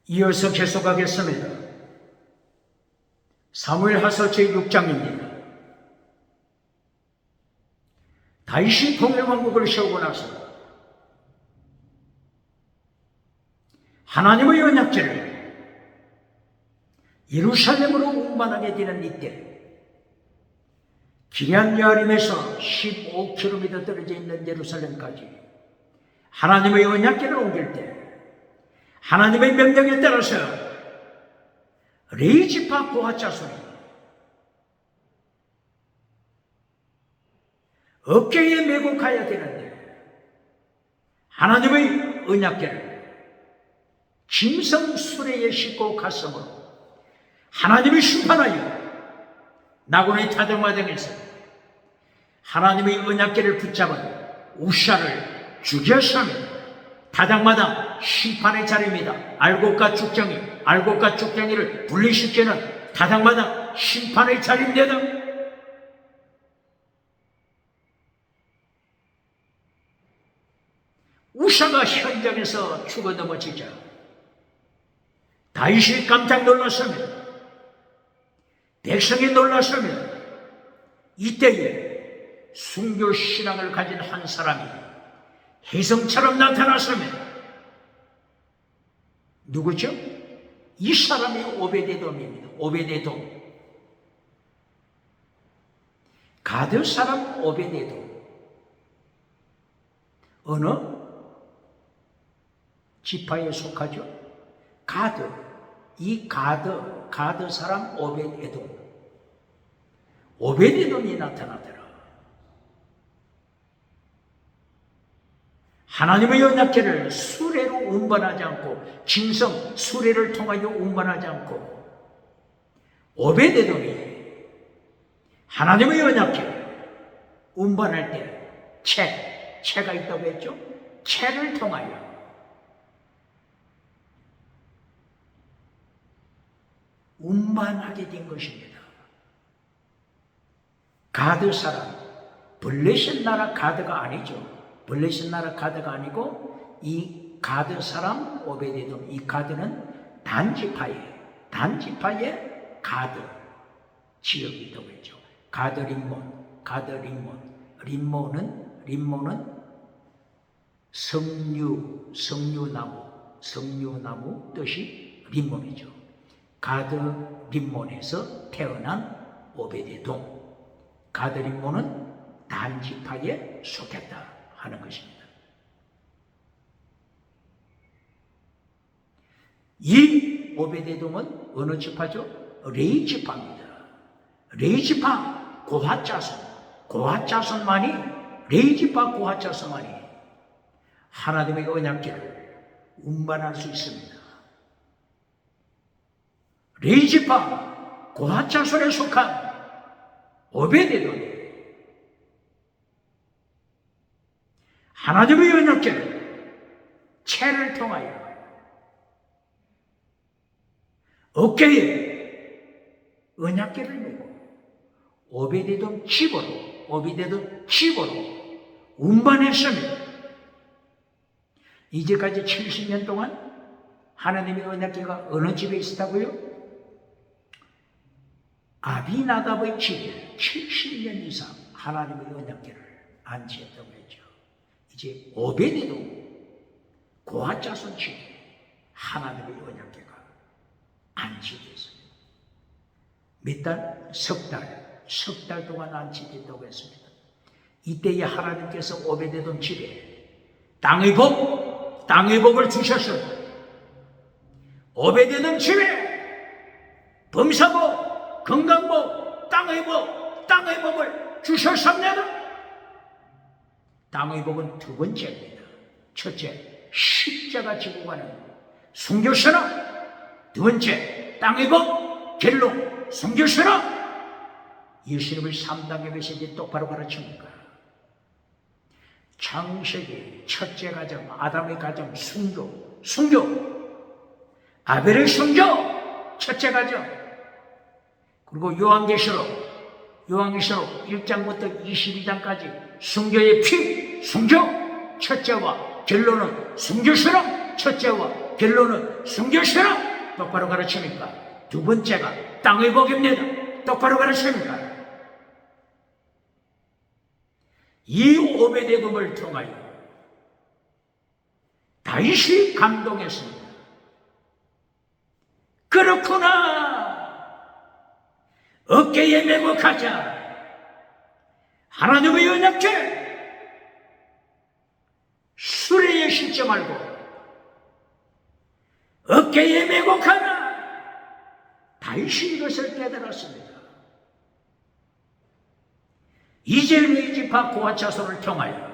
이어서 계속하겠습니다. 사무엘하서 제6장입니다. 다윗이 통일왕국을 세우고 나서 하나님의 언약궤를 예루살렘으로 운반하게 되는 이때, 기럇여아림에서 15km 떨어져 있는 예루살렘까지 하나님의 언약궤를 옮길 때, 하나님의 명령에 따라서 레위지파 고핫 자손이 어깨에 메고 가야 되는데, 하나님의 언약궤를 짐승 수레에 싣고 갔으므로 하나님이 심판하여 나곤의 타작마당에서 하나님의 언약궤를 붙잡은 우샤를 죽였으며, 타작마당 심판의 자리입니다. 알곡과 쭉정이, 알곡과 쭉정이를 분리시키는 타작마당 심판의 자리입니다. 우샤가 현장에서 죽어 넘어지자 다윗이 깜짝 놀랐으며, 백성이 놀랐으며, 이때에 순교 신앙을 가진 한 사람이 혜성처럼 나타났으며, 누구죠? 이 사람이 오베데돔입니다. 오베데돔. 가드 사람 오베데돔. 어느 지파에 속하죠? 가드. 이 가드 사람 오베데돔. 오베데돔이 나타나더라. 하나님의 언약궤를 수레로 운반하지 않고, 짐승 수레를 통하여 운반하지 않고, 오베데돔이 하나님의 언약궤를 운반할 때 채가 있다고 했죠? 채를 통하여 운반하게 된 것입니다. 가드 사람, 블레셋 나라 가드가 아니죠. 블레셋 나라 가드가 아니고, 이 가드 사람 오베데돔, 이 가드는 단지파의 가드 지역이 있다고 했죠. 가드 림몬, 림몬은 석류나무 뜻이 림몬이죠. 가드 림몬에서 태어난 오베데돔, 가드 림몬은 단지파에 속했다 하는 것입니다. 이 오베데돔은 어느 지파죠? 레위지파입니다. 레위지파 고핫 자손만이, 레위지파 고핫 자손만이 하나님의 언약궤를 운반할 수 있습니다. 레위지파 고핫 자손에 속한 오베데돔이 하나님의 언약궤를 채를 통하여 어깨에 언약궤를 메고 오베데돔 집으로 운반했습니다. 이제까지 70년 동안 하나님의 언약궤가 어느 집에 있었다고요? 아비나답의 집에 70년 이상 하나님의 언약궤를 안치했다고 했죠. 이제 오베데돔 고핫 자손 집에 하나님의 언약궤가 안치됐습니다. 몇 달? 석 달 동안 안치됐다고 했습니다. 이때에 하나님께서 오베데돔 집에 땅의 복을 주셨습니다. 오베데돔 집에 범사복, 건강복, 땅의 복을 주셨습니다. 땅의 복은 두 번째입니다. 첫째, 십자가 지고 가는 순교신앙. 두 번째, 땅의 복, 겔로 순교신앙. 예수님의 3단계 메시지 똑바로 가르칩니까? 창세기 첫째 가정, 아담의 가정, 순교. 아벨의 순교, 첫째 가정. 그리고 요한계시록 1장부터 22장까지 순교의 피, 순교, 첫째와 결론은 숨겨쉬라. 첫째와 결론은 숨겨쉬라. 똑바로 가르칩니까? 두 번째가 땅의 복입니다. 똑바로 가르칩니까? 이 오베데돔을 통하여 다윗이 감동했습니다. 그렇구나. 어깨에 메고 가자. 하나님의 언약궤. 수레에 싣지 말고 어깨에 메고 가라. 다윗이 이것을 깨달았습니다. 이제 레이지파 고핫 자손을 통하여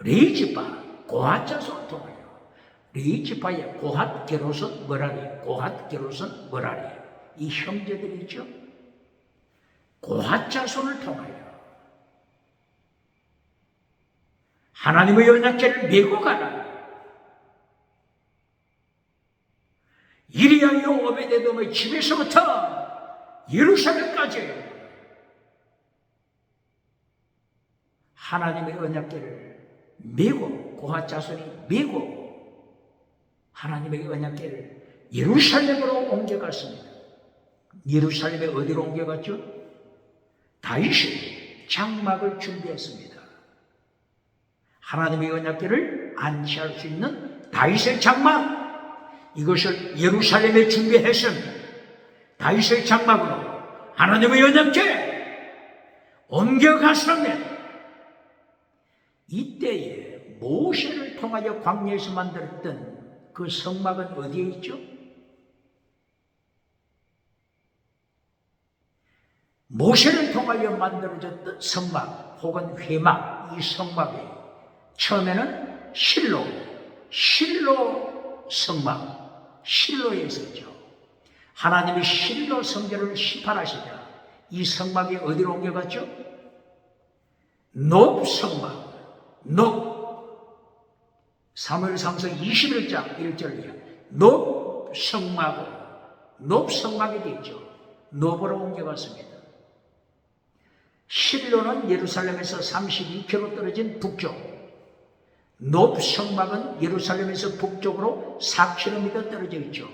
레이지파 고핫 자손을 통하여 레이지파의 고핫 게롯은 머라리, 고핫 게롯은 머라리, 이 형제들이죠. 고핫 자손을 통하여 하나님의 언약궤를 메고 가라. 이리하여 오베데돔의 집에서부터 예루살렘까지 하나님의 언약궤를 메고, 고핫 자손이 메고 하나님의 언약궤를 예루살렘으로 옮겨갔습니다. 예루살렘에 어디로 옮겨갔죠? 다윗이 장막을 준비했습니다. 하나님의 언약궤를 안치할 수 있는 다윗의 장막, 이것을 예루살렘에 준비했습니다. 다윗의 장막으로 하나님의 언약궤 옮겨갔습니다. 이때에 모세를 통하여 광야에서 만들었던 그 성막은 어디에 있죠? 모세를 통하여 만들어졌던 성막 혹은 회막, 이 성막이 처음에는 실로 성막, 실로에 있었죠. 하나님이 실로 성전을 심판하시자 이 성막이 어디로 옮겨갔죠? 높 성막, 높, 사무엘상서 21장 1절이야. 높 성막으로, 높 성막이 되죠. 높으로 옮겨갔습니다. 실로는 예루살렘에서 32km 떨어진 북쪽, 높 성막은 예루살렘에서 북쪽으로 4km 떨어져 있죠.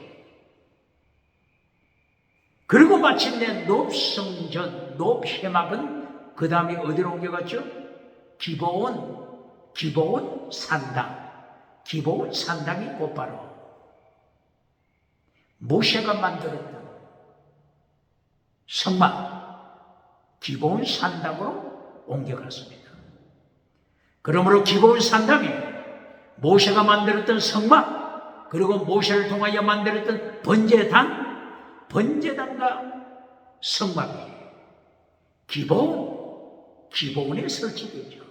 그리고 마침내 높 성전, 높 회막은 그 다음에 어디로 옮겨갔죠? 기브온 산당, 기브온 산당이 곧바로 모세가 만들었던 성막 기브온 산당으로 옮겨갔습니다. 그러므로 기브온 산당이 모세가 만들었던 성막, 그리고 모세를 통하여 만들었던 번제단과 성막이 기브온에 설치되죠.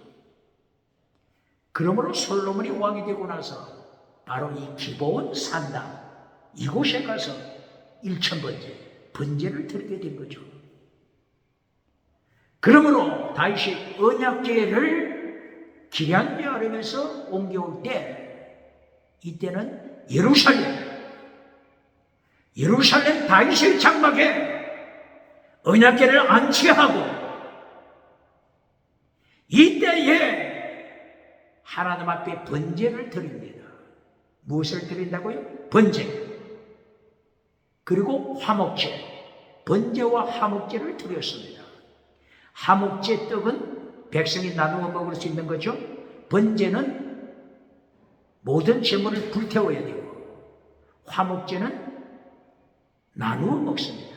그러므로 솔로몬이 왕이 되고 나서 바로 이 기브온 산당, 이곳에 가서 번제를 드리게 된 거죠. 그러므로 다윗이 언약궤를 기량여름에서 옮겨올 때, 이때는 예루살렘 다윗의 장막에 언약궤를 안치하고, 이때에 하나님 앞에 번제를 드립니다. 무엇을 드린다고요? 번제. 그리고 화목제, 번제와 화목제를 드렸습니다. 화목제 떡은 백성이 나누어 먹을 수 있는 거죠. 번제는 모든 제물을 불태워야 되고, 화목제는 나누어 먹습니다.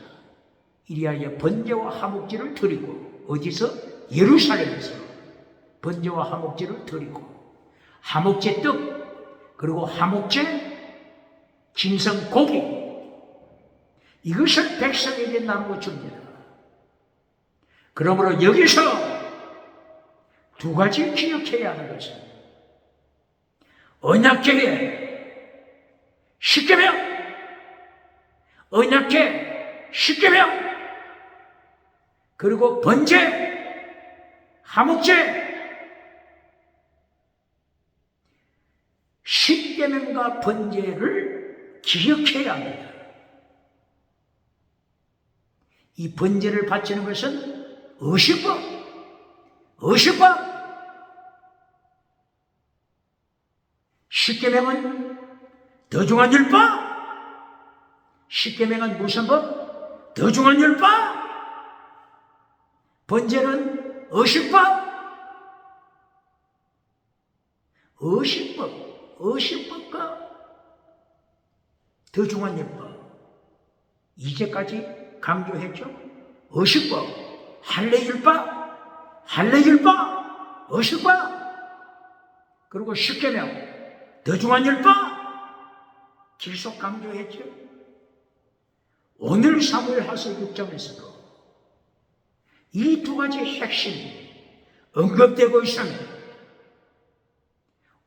이리하여 번제와 화목제를 드리고, 어디서? 예루살렘에서 번제와 화목제를 드리고, 화목제 떡, 그리고 화목제 짐승 고기, 이것을 백성에게 나누어 줍니다. 그러므로 여기서 두 가지 기억해야 하는 것은, 언약궤에 십계명, 언약궤 십계명, 그리고 번제, 화목제, 십계명과 번제를 기억해야 합니다. 이 번제를 바치는 것은 의식법. 십계명은 더 중한 율법. 십계명은 무슨 법? 더 중한 율법. 번제는 어식법. 어식법과 더 중한 율법. 이제까지 강조했죠. 어식법, 할례율법, 어식법. 그리고 십계명, 더 중한 율법 계속 강조했죠. 오늘 사무엘하서 6장에서도 이 두 가지 핵심이 언급되고 있습니다.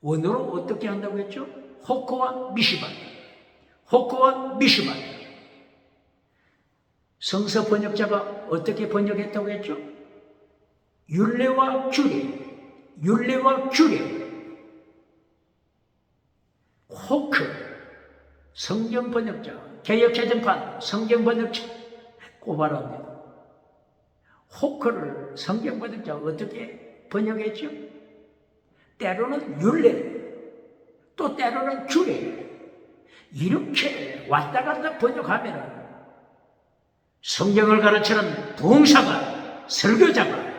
오늘은 어떻게 한다고 했죠? 호크와 미시밭. 성서 번역자가 어떻게 번역했다고 했죠? 율례와 규례. 호크, 성경 번역자, 개역개정판 성경 번역자 고발합니다. 호크를 성경 번역자 어떻게 번역했죠? 때로는 율례, 또 때로는 규례. 이렇게 왔다 갔다 번역하면 성경을 가르치는 부흥사가, 설교자가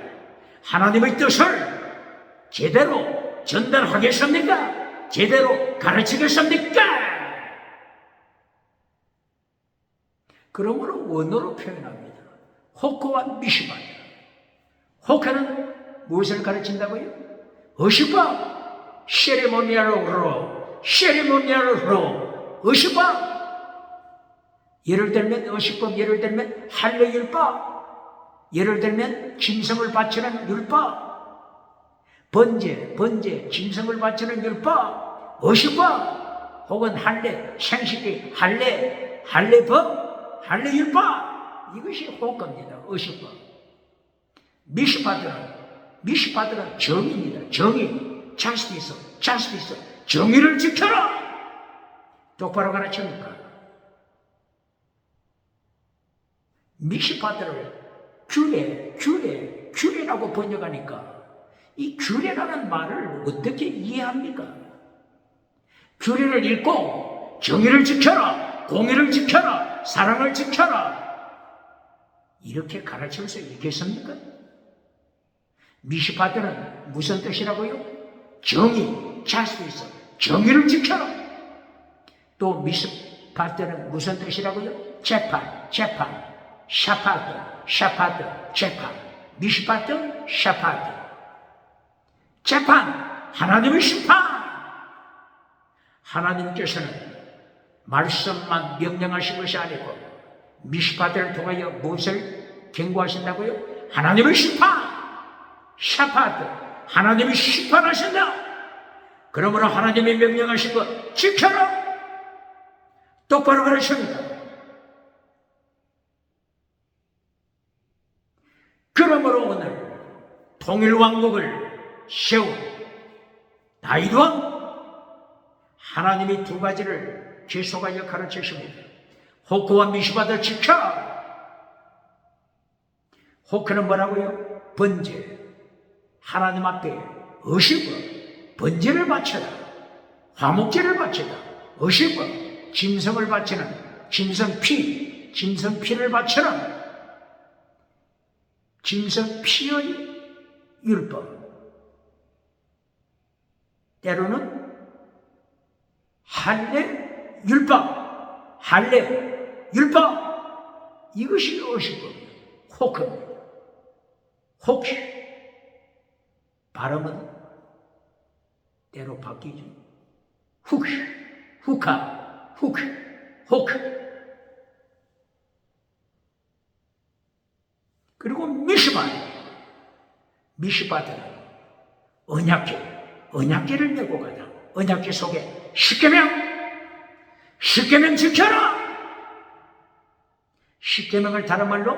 하나님의 뜻을 제대로 전달하겠습니까? 제대로 가르치겠습니까? 그러므로 원어로 표현합니다. 호크와 미시밭. 호크는 무엇을 가르친다고요? 어식법, 세리모니얼로, 어식법. 예를 들면 어식법, 예를 들면 할례율법, 예를 들면 짐승을 바치는 율법, 번제, 짐승을 바치는 율법, 어식법, 혹은 할례, 생식기, 할례법, 할례율법. 이것이 호크입니다. 어식법. 미시파드는 정의입니다. 정의, 자스티스, 정의를 지켜라. 똑바로 가르칩니까? 미시파드를 규례라고 번역하니까 이 규례라는 말을 어떻게 이해합니까? 규례를 읽고 정의를 지켜라, 공의를 지켜라, 사랑을 지켜라, 이렇게 가르칠 수 있겠습니까? 미시파드는 무슨 뜻이라고요? 정의, 자스티스, 정의를 지켜라. 또 미시파드는 무슨 뜻이라고요? 재판, 샤파드, 재판. 미시파드, 샤파드. 재판, 하나님의 심판. 하나님께서는 말씀만 명령하신 것이 아니고 미시파드를 통하여 무엇을 경고하신다고요? 하나님의 심판. 샤파드, 하나님이 심판하신다. 그러므로 하나님이 명령하신 것 지켜라. 똑바로 가르칩니다. 그러므로 오늘 통일왕국을 세운 다윗 왕, 하나님이 두 가지를 계속하여 가르치십니다. 호크와 미시밭을 지켜라. 호크는 뭐라고요? 번제, 하나님 앞에 의식과 번제를 바쳐라. 화목제를 바쳐라. 의식과 짐승을 바치는 짐승 피를 바쳐라. 짐승 피의 율법. 때로는 할례 율법. 이것이 의식법이에요. 호크입니다. 호크. 발음은 때로 바뀌죠. 호크. 그리고 미시바드는 언약궤를 메고 가다. 언약궤 속에 십계명 지켜라. 십계명을 다른 말로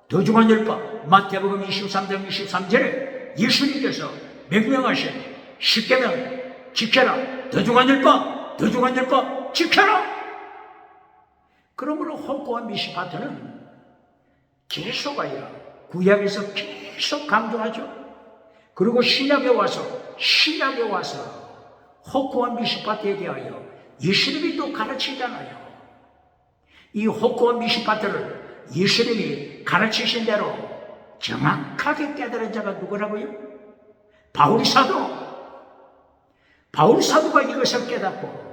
더 중한 율법, 마태복음 23장 23절에 예수님께서 명령하신 십계명 지켜라. 더 중한 율법 지켜라. 그러므로 호크와 미시바드는 계속하여 구약에서 계속 강조하죠. 그리고 신약에 와서 호크와 미시파트에 대하여 예수님이 또 가르치잖아요. 이 호크와 미시파트를 예수님이 가르치신 대로 정확하게 깨달은 자가 누구라고요? 바울 사도가 이것을 깨닫고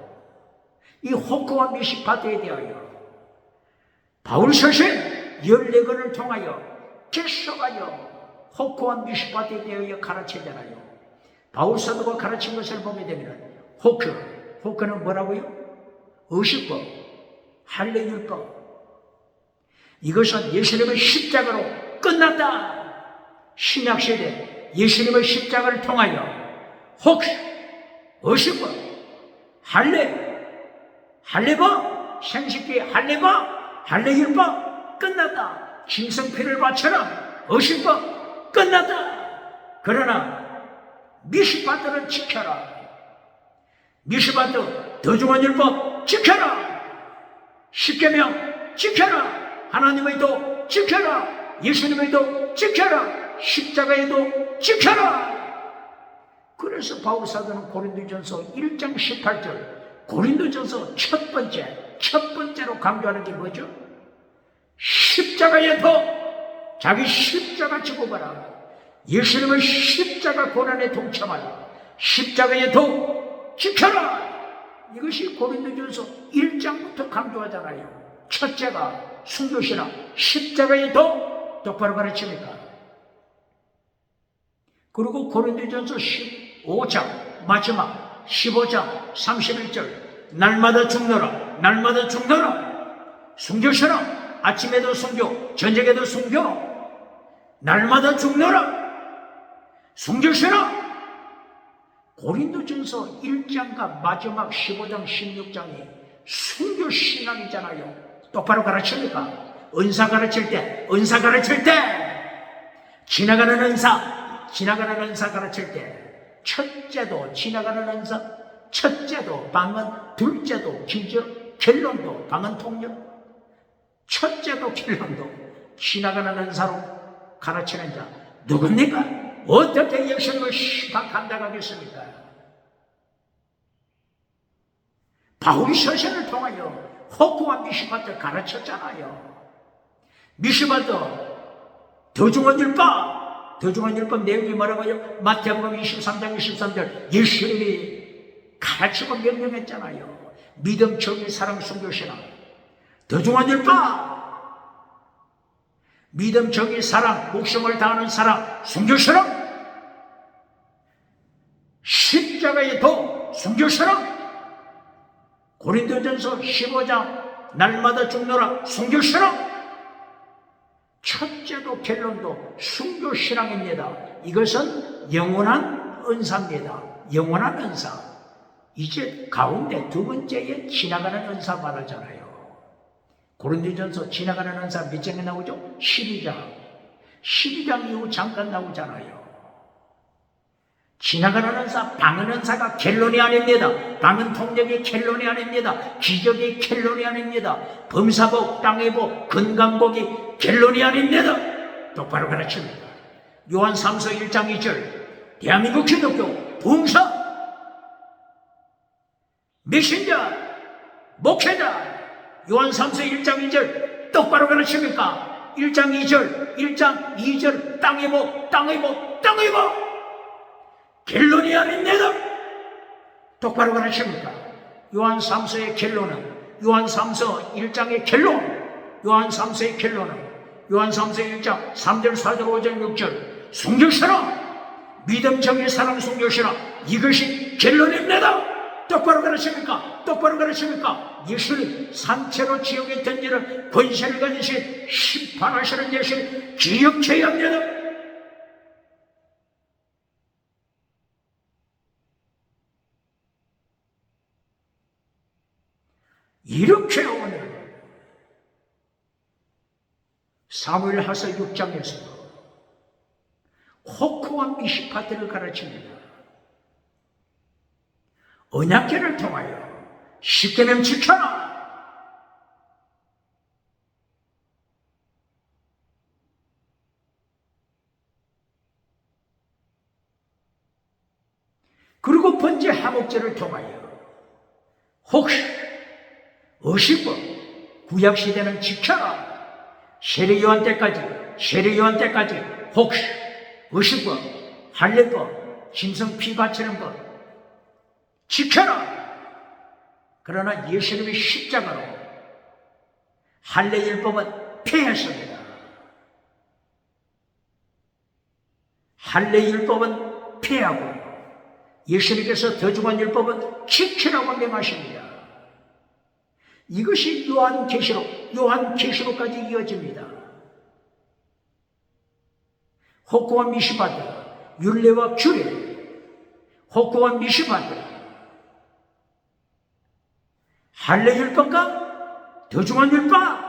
이 호크와 미시파트에 대하여 바울 서신 14권을 통하여 계속하여 호크와 미시파트에 대하여 가르치잖아요. 바울 사도가 가르친 것을 보게 되면 호크는 뭐라고요? 의식법, 할례율법. 이것은 예수님의 십자가로 끝났다. 신약시대 예수님의 십자가를 통하여 의식법, 할례법, 생식기 할례법, 할례율법 끝났다. 짐승피를 바쳐라. 의식법 끝났다. 그러나 미시파트를 지켜라. 미시파트 더중한 율법 지켜라. 십계명 지켜라. 하나님의 도 지켜라. 예수님의 도 지켜라. 십자가의 도 지켜라. 그래서 바울 사도는 고린도전서 1장 18절 고린도전서 첫 번째로 강조하는 게 뭐죠? 십자가의 도. 자기 십자가 지고 가라. 예수님의 십자가 고난에 동참하라. 십자가의 도 지켜라. 이것이 고린도전서 1장부터 강조하잖아요. 첫째가 순교시라. 십자가의 도 똑바로 가르칩니까? 그리고 고린도전서 15장 마지막 15장 31절 날마다 죽노라. 순교시라. 아침에도 순교, 저녁에도 순교. 날마다 죽노라. 순교시라. 고린도전서 1장과 마지막 15장 16장이 순교신앙이잖아요. 똑바로 가르칩니까? 은사 가르칠 때 지나가는 은사 가르칠 때 첫째도 지나가는 은사, 첫째도 방언, 둘째도 기적, 결론도 방언 통역. 첫째도 결론도 지나가는 은사로 가르치는 자 누굽니까? 어떻게 예수님을 감당하겠습니까? 바울이 서신을 통하여 호크와 미시파트 가르쳤잖아요. 미시파트 더중한 율법 내용이 뭐라고요? 마태복음 23장 23절 예수님이 가르치고 명령했잖아요. 믿음, 정의, 사랑, 순교신앙. 더중한 율법 믿음, 정의, 사랑, 목숨을 다하는 사랑, 순교신앙. 십자가의 도, 순교신앙. 고린도전서 15장 날마다 죽노라. 순교신앙. 첫째도 결론도 순교신앙입니다. 이것은 영원한 은사입니다. 영원한 은사. 이제 가운데 두 번째에 지나가는 은사 말하잖아요. 고린도전서 지나가는 은사 몇 장에 나오죠? 12장 이후 잠깐 나오잖아요. 지나가는 은사, 방언 은사가 결론이 아닙니다. 방언 통역이 결론이 아닙니다. 기적이 결론이 아닙니다. 범사복, 땅의 복, 건강복이 결론이 아닙니다. 똑바로 가르칩니다. 요한 3서 1장 2절 대한민국 기독교 봉사, 메신저, 목회자 요한 3서 1장 2절 똑바로 가르칩니까? 1장 2절 땅의 복, 결론이 아닙니다. 똑바로 가르칩니까? 요한 3서의 결론은 요한 3서 1장의 결론, 요한 3서의 결론은 요한 3서 1장 3절 4절 5절 6절 순교시라. 믿음, 정의, 사랑, 순교시라. 이것이 결론입니다. 똑바로 가르칩니까? 예수님 산채로 지옥에 던지는 권세를 가지신 심판하시는 예수님 기억해야 합니다. 이렇게 오늘 사무엘하서 6장에서 호크와 미시파트를 가르칩니다. 언약궤를 통하여 십계명 지켜라. 그리고 번제 번째를 통하여 혹시 어시고 구약시대는 지켜라. 세례요한 때까지 혹시 어시고 할례법 짐승 피 바치는 것 지켜라. 그러나 예수님의 십자가로 할례율법은 폐했습니다. 할례율법은 폐하고 예수님께서 더 중한 율법은 지키라고 명하십니다. 이것이 요한계시록까지 이어집니다. 혹구와 미시바드, 율례와 규례, 혹구와 미시바드, 할례율법과 더 중한 율법,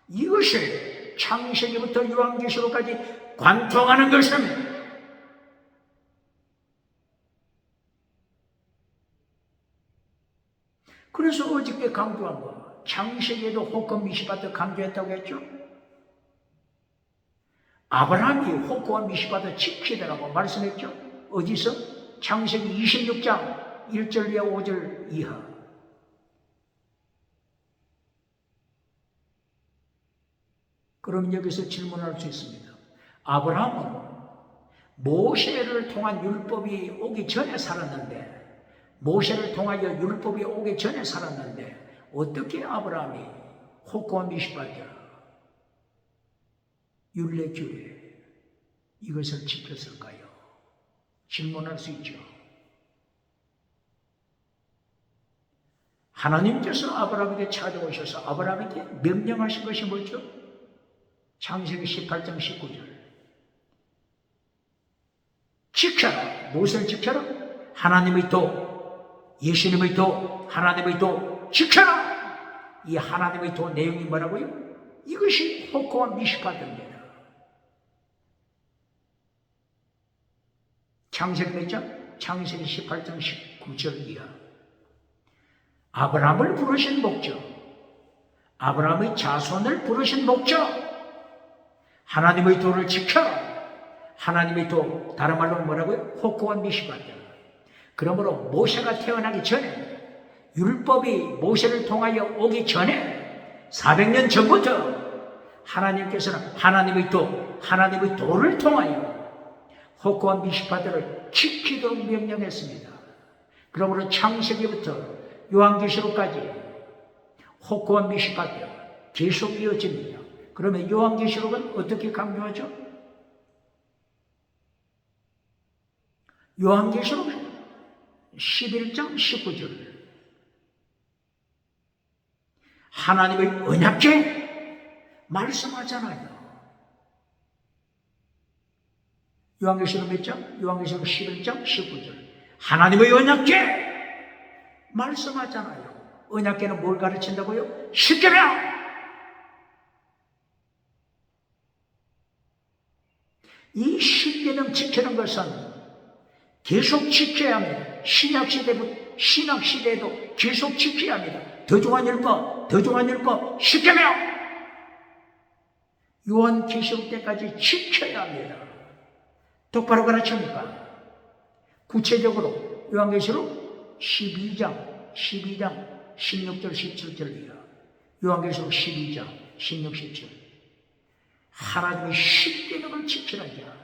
이것을 창세기부터 요한계시록까지 관통하는 것입니다. 그래서 어저께 강조한 거, 창세기에도 혹과 미시바드 강조했다고 했죠? 아브라함이 혹과 미시바드 지키더라고 말씀했죠? 어디서? 창세기 26장 1절 이하 5절 이하. 그럼 여기서 질문할 수 있습니다. 아브라함은 모세를 통한 율법이 오기 전에 살았는데, 모세를 통하여 율법이 오기 전에 살았는데 어떻게 아브라함이 혹과 미시바드, 율례 규례 이것을 지켰을까요? 질문할 수 있죠. 하나님께서 아브라함에게 찾아오셔서 아브라함에게 명령하신 것이 뭐죠? 창세기 18장 19절 지켜라. 무엇을 지켜라? 하나님의 도, 예수님의 도, 하나님의 도 지켜라. 이 하나님의 도 내용이 뭐라고요? 이것이 혹과 미시바드입니다. 창세기 몇 장? 창세기 18장 19절 이하. 아브라함을 부르신 목적, 아브라함의 자손을 부르신 목적, 하나님의 도를 지켜라. 하나님의 도, 다른 말로 뭐라고요? 혹과 미시바드. 그러므로 모세가 태어나기 전에, 율법이 모세를 통하여 오기 전에 400년 전부터 하나님께서는 하나님의 도를 통하여 혹과 미시바드를 지키도록 명령했습니다. 그러므로 창세기부터 요한계시록까지 혹과 미시바드 계속 이어집니다. 그러면 요한계시록은 어떻게 강조하죠? 요한계시록 11장 19절 하나님의 언약궤 말씀하잖아요. 요한계시록 몇 장? 요한계시록 11장 19절 하나님의 언약궤 말씀하잖아요. 언약궤는 뭘 가르친다고요? 십계명. 이 십계명 지키는 것은 계속 지켜야 합니다. 신약시대에도 계속 지켜야 합니다. 더 중한 율법, 십계명. 요한계시록 때까지 지켜야 합니다. 똑바로 가르칩니까? 구체적으로 요한계시록 12장 16절 17절 이하, 요한계시록 12장 16, 17 하나님의 십계명을 지키는 자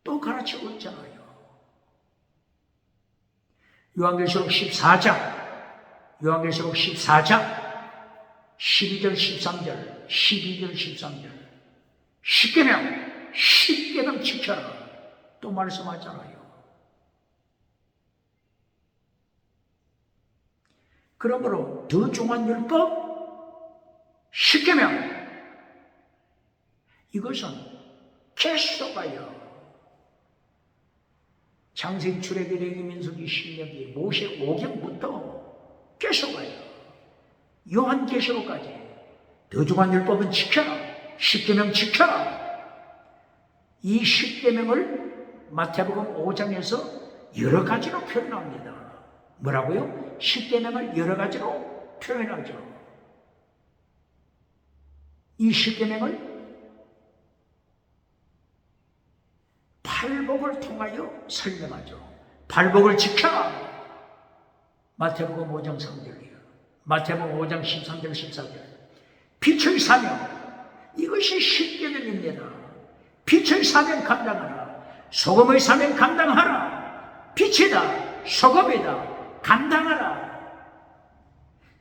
또 가르치고 있잖아요. 요한계시록 14장 12절 13절 12절 13절 십계명 지켜라 또 말씀하잖아요. 그러므로 더 중한 율법 십계명 이것은 계속하여 창세기, 출애굽기, 레위기, 민수기, 신명기, 모세 5경부터 계속하여 요한계시록까지 더 중한 율법은 지켜라. 십계명 지켜라. 이 십계명을 마태복음 5장에서 여러 가지로 표현합니다. 뭐라고요? 십계명을 여러 가지로 표현하죠. 이 십계명을 팔복을 통하여 설명하죠. 발복을 지켜라. 마태복음 5장 3절이야. 마태복음 5장 13절 14절. 빛의 사명, 이것이 십계명입니다. 빛의 사명 감당하라. 소금의 사명 감당하라. 빛이다, 소금이다, 감당하라.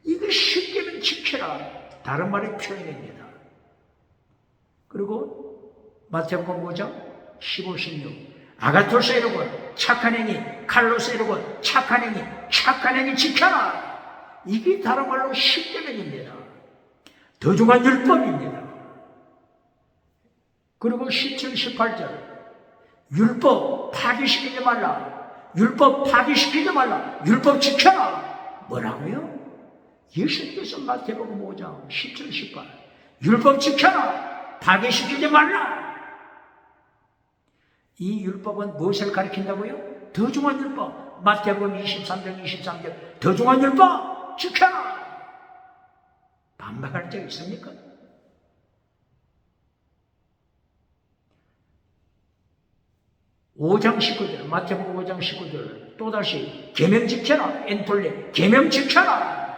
이거 십계명 지켜라. 다른 말의 표현입니다. 그리고 마태복음 5장 15, 16. 아가토스 이르고 착한 행위, 칼로스 이르고 착한 행위, 착한 행위 지켜라. 이게 다른 말로 십계명입니다. 더 중한 율법입니다. 그리고 17, 18절. 율법 파기시키지 말라. 율법 파기시키지 말라. 율법 지켜라. 뭐라고요? 예수님께서 마태복음 5장 17, 18. 율법 지켜라. 파기시키지 말라. 이 율법은 무엇을 가리킨다고요? 더 중한 율법. 마태복음 23장 23절. 더 중한 율법 지켜라. 반박할 적 있습니까? (5장 19절) 마태복음 5장 19절 또다시 계명 지켜라. 엔톨레 계명 지켜라.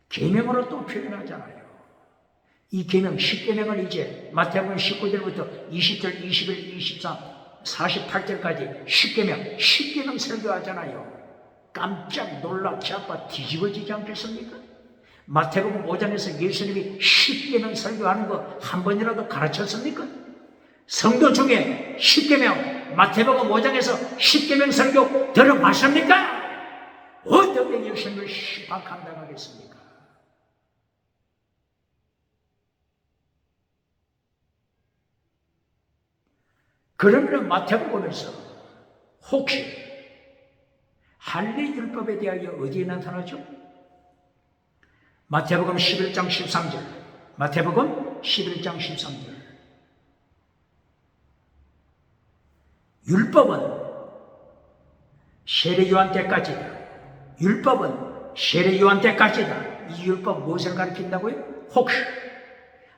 계명으로 또 표현하잖아요. 이 계명 10계명을 이제 마태복음 19절부터 20절 21, 23, 48절까지 10계명 설교하잖아요. 깜짝 놀라 자빠 뒤집어지지 않겠습니까? 마태복음 5장에서 예수님이 10계명 설교하는 거 한 번이라도 가르쳤습니까? 성도 중에 10계명 마태복음 5장에서 10계명 설교 들어봤습니까? 어떻게 예수님을 심판감당하겠습니까? 그러면 마태복음에서 혹시 할례율법에 대하여 어디에 나타나죠? 마태복음 11장 13절. 마태복음 11장 13절. 율법은 세례 요한 때까지다. 율법은 세례 요한 때까지다. 이 율법 무엇을 가리킨다고요? 혹시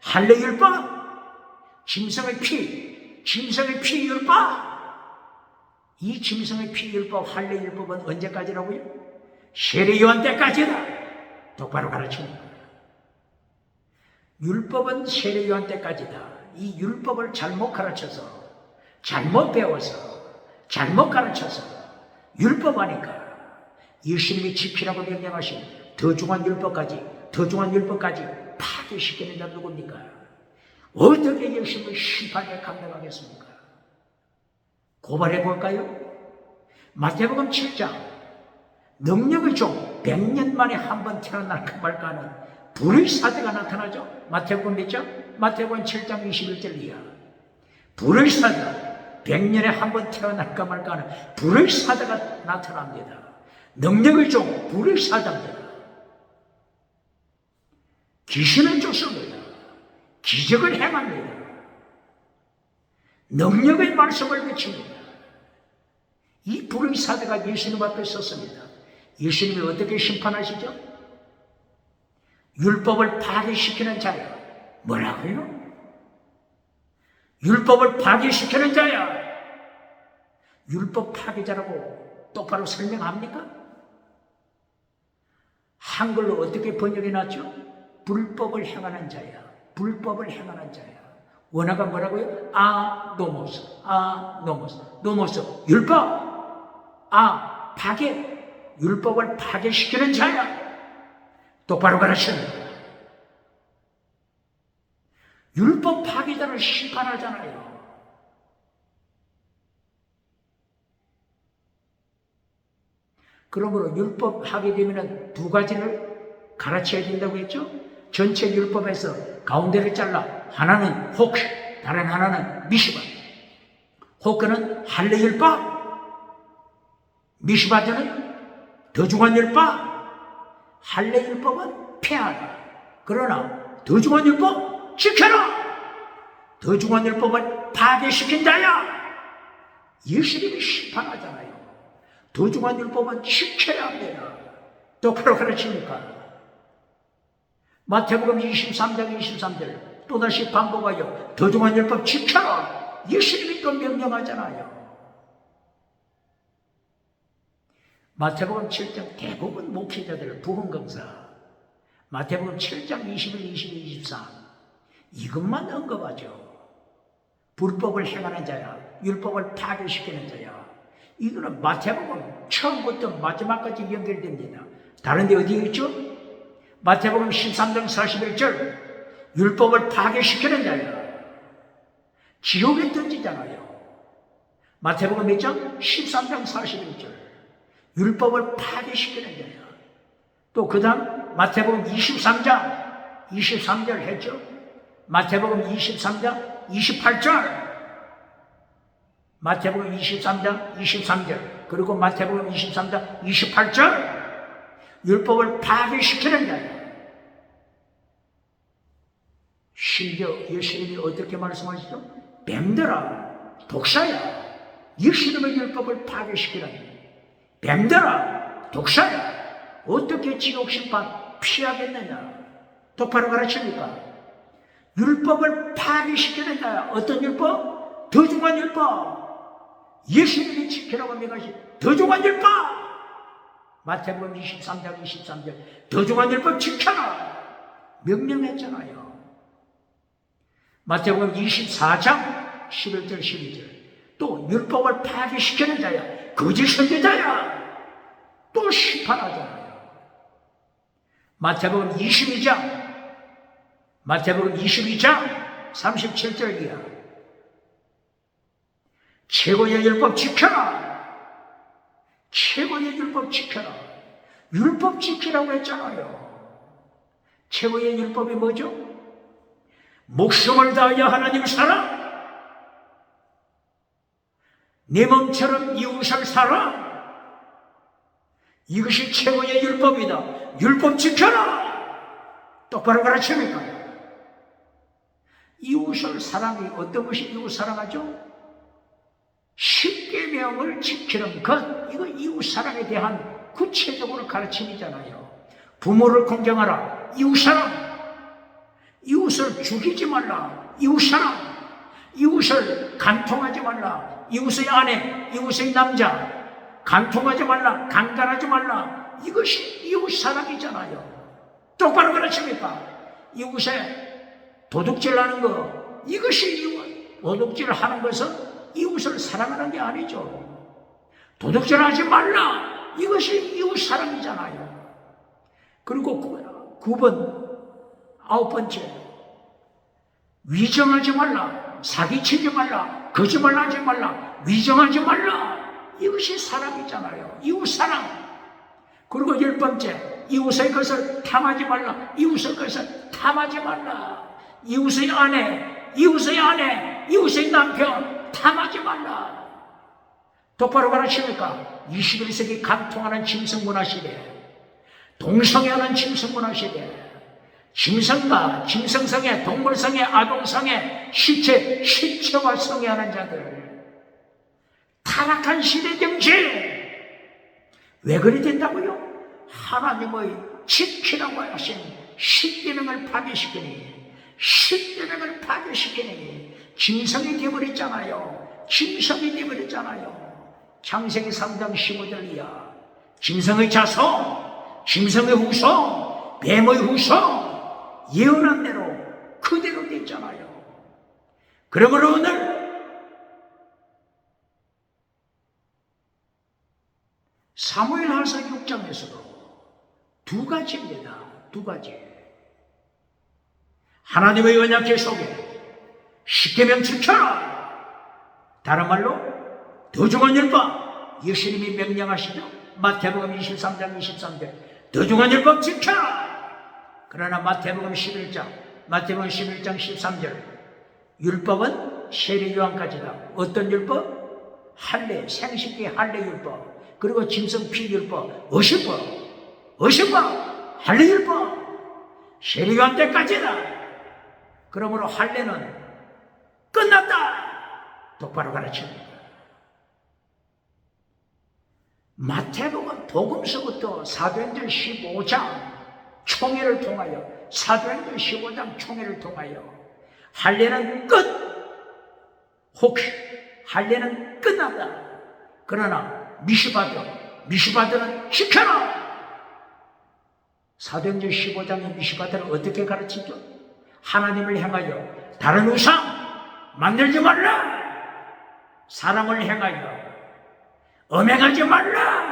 할례율법, 짐승의 피 율법. 이 짐승의 피 율법, 할례율법은 언제까지라고요? 세례 요한 때까지다. 똑바로 가르칩니다. 율법은 세례 요한 때까지다. 이 율법을 잘못 가르쳐서, 잘못 배워서, 잘못 가르쳐서 율법하니까 예수님이 지키라고 명령하신 더 중한 율법까지 파괴시키는 자 누굽니까? 어떻게 예수님을 심판에 감당하겠습니까? 고발해 볼까요? 마태복음 7장. 능력의 종 100년 만에 한 번 태어날까 말까 하는 불의 사자가 나타나죠. 마태복음 몇 장? 마태복음 7장 21절 이하. 불의 사자, 100년에 한 번 태어날까 말까 하는 불의 사자가 나타납니다. 능력의 종 불의 사자입니다. 귀신을 쫓습니다. 기적을 행합니다. 능력의 말씀을 외칩니다. 이 불의 사자가 예수님 앞에 섰습니다. 예수님이 어떻게 심판하시죠? 율법을 파괴시키는 자야. 뭐라고요? 율법을 파괴시키는 자야. 율법 파괴자라고 똑바로 설명합니까? 한글로 어떻게 번역해 놨죠? 불법을 행하는 자야. 불법을 행하는 자야. 원어가 뭐라고요? 노모스. 율법. 파괴. 율법을 파괴시키는 자야. 똑바로 가르칩니다. 율법 파괴자를 심판하잖아요. 그러므로 율법 하게 되면 두 가지를 가르쳐야 된다고 했죠? 전체 율법에서 가운데를 잘라 하나는 혹시, 다른 하나는 미시바. 혹은 할례율법, 미시바드는 더 중한 율법. 할례율법은 폐하라. 그러나 더 중한 율법 지켜라. 더 중한 율법을 파괴시킨 자야. 예수님이 심판하잖아요. 더 중한 율법은 지켜야 합니다. 똑바로 가르치니까. 마태복음 23장 23절 또다시 반복하여 더 중한 율법 지켜라. 예수님이 또 명령하잖아요. 마태복음 7장 대부분 목회자들 부흥검사, 마태복음 7장 21, 22, 23 이것만 언급하죠. 불법을 행하는 자야, 율법을 파괴시키는 자야. 이거는 마태복음 처음부터 마지막까지 연결됩니다. 다른 데 어디 있죠? 마태복음 13장 41절 율법을 파괴시키는 자야. 지옥에 던지잖아요. 마태복음 몇 장? 13장 41절 율법을 파괴시키는 자야. 또 그 다음 마태복음 23절 했죠? 마태복음 23장 28절 마태복음 23장 23절 그리고 마태복음 23장 28절 율법을 파괴시키는 자야. 심지어 예수님이 어떻게 말씀하시죠? 뱀들아, 독사야, 예수님의 율법을 파괴시키라니. 뱀들아, 독사야, 어떻게 지옥심판 피하겠느냐? 똑바로 가르칩니까? 율법을 파괴시키는 자야. 어떤 율법? 더 중한 율법. 예수님이 지키라고 명하신 더 중한 율법. 마태복음 23장 23절 더 중한 율법 지켜라 명령했잖아요. 마태복음 24장 11절 12절 또 율법을 파괴시키는 자야, 거짓 선지자야, 또 심판하잖아요. 마태복음 22장 37절 이하 최고의 율법 지켜라. 최고의 율법 지켜라. 율법 지키라고 했잖아요. 최고의 율법이 뭐죠? 목숨을 다하여 하나님 사랑, 내 몸처럼 이웃을 사랑. 이것이 최고의 율법이다. 율법 지켜라. 똑바로 가르칩니까? 이웃을 사랑이 어떤 것이 이웃 사랑하죠? 십계명을 지키는 것, 이거 이웃 사랑에 대한 구체적으로 가르침이잖아요. 부모를 공경하라, 이웃 사랑. 이웃을 죽이지 말라, 이웃 사랑. 이웃을 간통하지 말라, 이웃의 아내, 이웃의 남자. 간통하지 말라, 강간하지 말라. 이것이 이웃 사랑이잖아요. 똑바로 가르칩니까? 이웃에 도둑질 하는 거, 이것이 이웃. 도둑질 하는 것은 이웃을 사랑하는 게 아니죠. 도둑질하지 말라, 이것이 이웃 사랑이잖아요. 그리고 9번 9번째 위정하지 말라, 사기치지 말라, 거짓말하지 말라, 위정하지 말라. 이것이 사랑이잖아요. 이웃 사랑. 그리고 10번째 이웃의 것을 탐하지 말라, 이웃의 것을 탐하지 말라. 이웃의 아내, 이웃의 남편 탐하지 말라. 똑바로 가르칩니까? 21세기 간통하는 짐승문화 시대, 동성애하는 짐승문화 시대, 짐승과 짐승성애, 동물성애, 아동성애, 시체와 성애하는 자들, 타락한 시대 정신. 왜 그리 된다고요? 하나님의 지키라고 하신 십계명을 파괴시키니, 짐승이 되어버렸잖아요. 짐승이 되어버렸잖아요. 창세기 3장 15절 이하 짐승의 자손, 짐승의 후손, 뱀의 후손, 예언한 대로 그대로 됐잖아요. 그러므로 오늘 사무엘하서 6장에서도 두 가지입니다. 두 가지. 하나님의 언약궤 속에 십계명 지켜라. 다른 말로 더 중한 율법, 예수님이 명령하시죠. 마태복음 23장 23절 더 중한 율법 지켜라. 그러나 마태복음 11장 13절 율법은 세례요한까지다. 어떤 율법? 할례, 생식기 할례 율법, 그리고 짐승 피 율법, 어신법, 할례 율법, 세례요한 때까지다. 그러므로 할례는 끝났다. 똑바로 가르칩니다. 마태복음 복음서부터 사도행전 15장 총회를 통하여, 사도행전 15장 총회를 통하여 할례는 끝. 혹시 할례는 끝났다. 그러나 미시바도 미시바드는 지켜라. 사도행전 15장의 미시바드를 어떻게 가르치죠? 하나님을 향하여 다른 우상 만들지 말라. 사람을 향하여 음행하지 말라.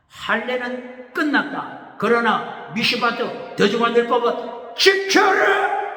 할례는 끝났다. 그러나 미시바드 더중한 율법은 지켜라.